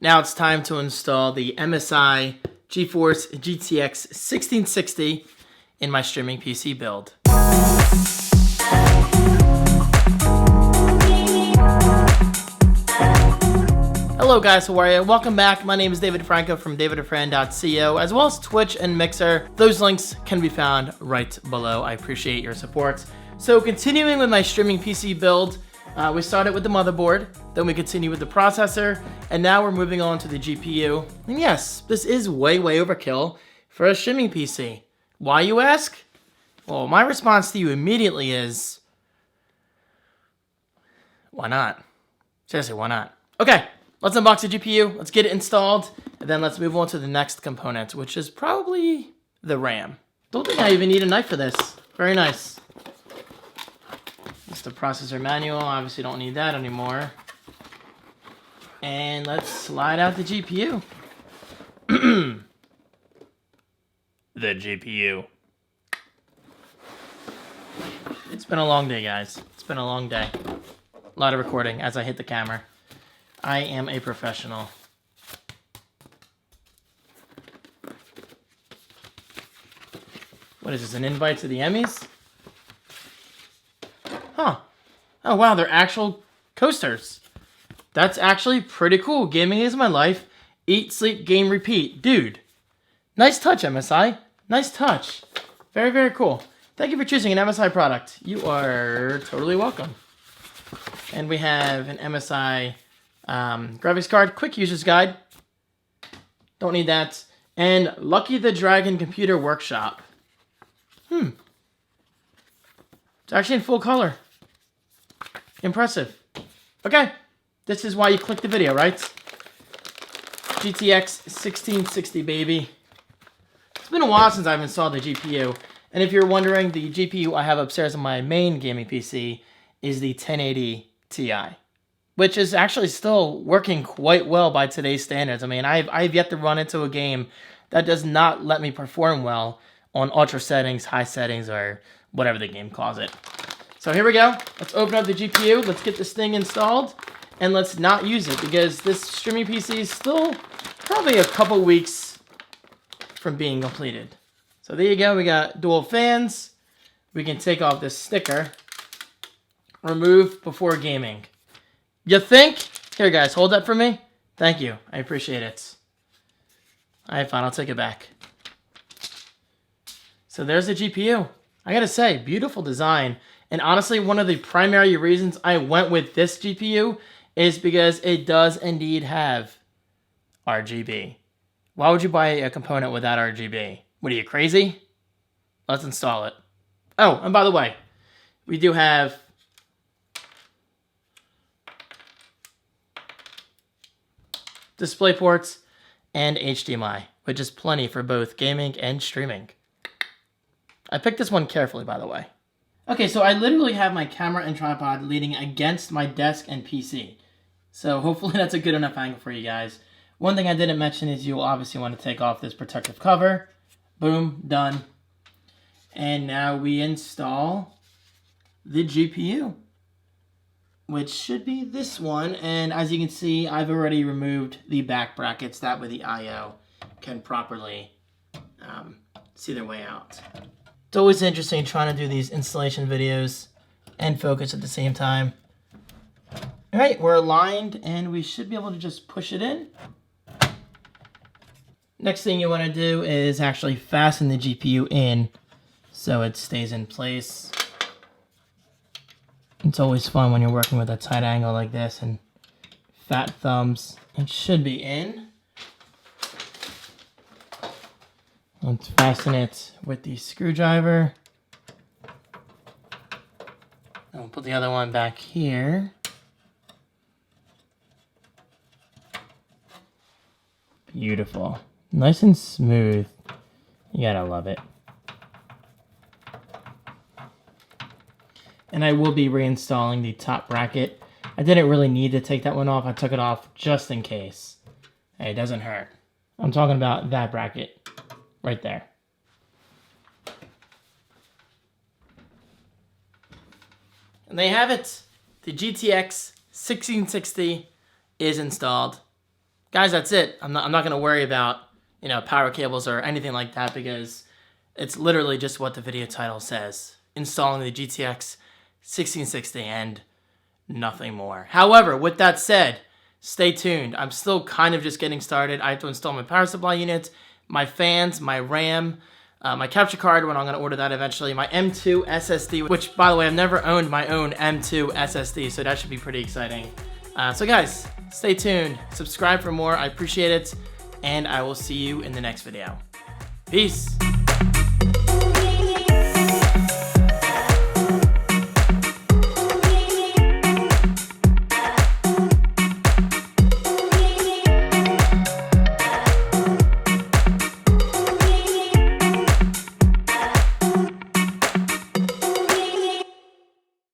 Now it's time to install the MSI GeForce GTX 1660 in my streaming PC build. Hello guys, how are you? Welcome back. My name is David Franco from davidafran.co, as well as Twitch and Mixer. Those links can be found right below. I appreciate your support. So continuing with my streaming PC build, we started with the motherboard, then we continue with the processor, and now we're moving on to the GPU. And yes, this is way overkill for a streaming PC. Why, you ask? Well, my response to you immediately is, why not? Seriously, why not? Okay, let's unbox the GPU, let's get it installed, and then let's move on to the next component, which is probably the RAM. Don't think I even need a knife for this. Very nice. It's the processor manual, obviously don't need that anymore. And let's slide out the GPU. The GPU. It's been a long day, guys. It's been a long day. A lot of recording as I hit the camera. I am a professional. What is this, an invite to the Emmys? Huh. Oh wow, they're actual coasters. That's actually pretty cool. Gaming is my life. Eat, sleep, game, repeat. Dude, nice touch, MSI. Nice touch. Very cool. Thank you for choosing an MSI product. You are totally welcome. And we have an MSI graphics card, quick user's guide. Don't need that. And Lucky the Dragon Computer Workshop. It's actually in full color. Impressive. Okay, this is why you click the video, right? GTX 1660, baby. It's been a while since I've installed the GPU. And if you're wondering, the GPU I have upstairs on my main gaming PC is the 1080 Ti, which is actually still working quite well by today's standards. I mean, I've yet to run into a game that does not let me perform well on ultra settings, high settings, or whatever the game calls it. So here we go. Let's open up the GPU. Let's get this thing installed, and let's not use it because this streaming PC is still probably a couple weeks from being completed. So there you go. We got dual fans. We can take off this sticker. Remove before gaming. You think? Here, guys, hold that for me. Thank you. I appreciate it. All right, fine. I'll take it back. So there's the GPU. I gotta say, beautiful design. And honestly, one of the primary reasons I went with this GPU is because it does indeed have RGB. Why would you buy a component without RGB? What are you, crazy? Let's install it. Oh, and by the way, we do have display ports and HDMI, which is plenty for both gaming and streaming. I picked this one carefully, by the way. Okay, so I literally have my camera and tripod leaning against my desk and PC. So hopefully that's a good enough angle for you guys. One thing I didn't mention is you'll obviously want to take off this protective cover. Boom, done. And now we install the GPU, which should be this one. And as you can see, I've already removed the back brackets. That way the I/O can properly see their way out. It's always interesting trying to do these installation videos and focus at the same time. All right, we're aligned and we should be able to just push it in. Next thing you want to do is actually fasten the GPU in so it stays in place. It's always fun when you're working with a tight angle like this and fat thumbs. It should be in. Let's fasten it with the screwdriver. And we'll put the other one back here. Beautiful. Nice and smooth. You gotta love it. And I will be reinstalling the top bracket. I didn't really need to take that one off. I took it off just in case. Hey, it doesn't hurt. I'm talking about that bracket. Right there. And there you have it. The GTX 1660 is installed. guys, that's it. I'm not going to worry about, you know, power cables or anything like that because it's literally just what the video title says. Installing the GTX 1660 and nothing more. However, with that said, stay tuned. I'm still kind of just getting started. I have to install my power supply unit, my fans, my RAM, my capture card when I'm going to order that eventually, my M2 SSD, which, by the way, I've never owned my own M2 SSD, so that should be pretty exciting. So guys, stay tuned. Subscribe for more. I appreciate it, and I will see you in the next video. Peace.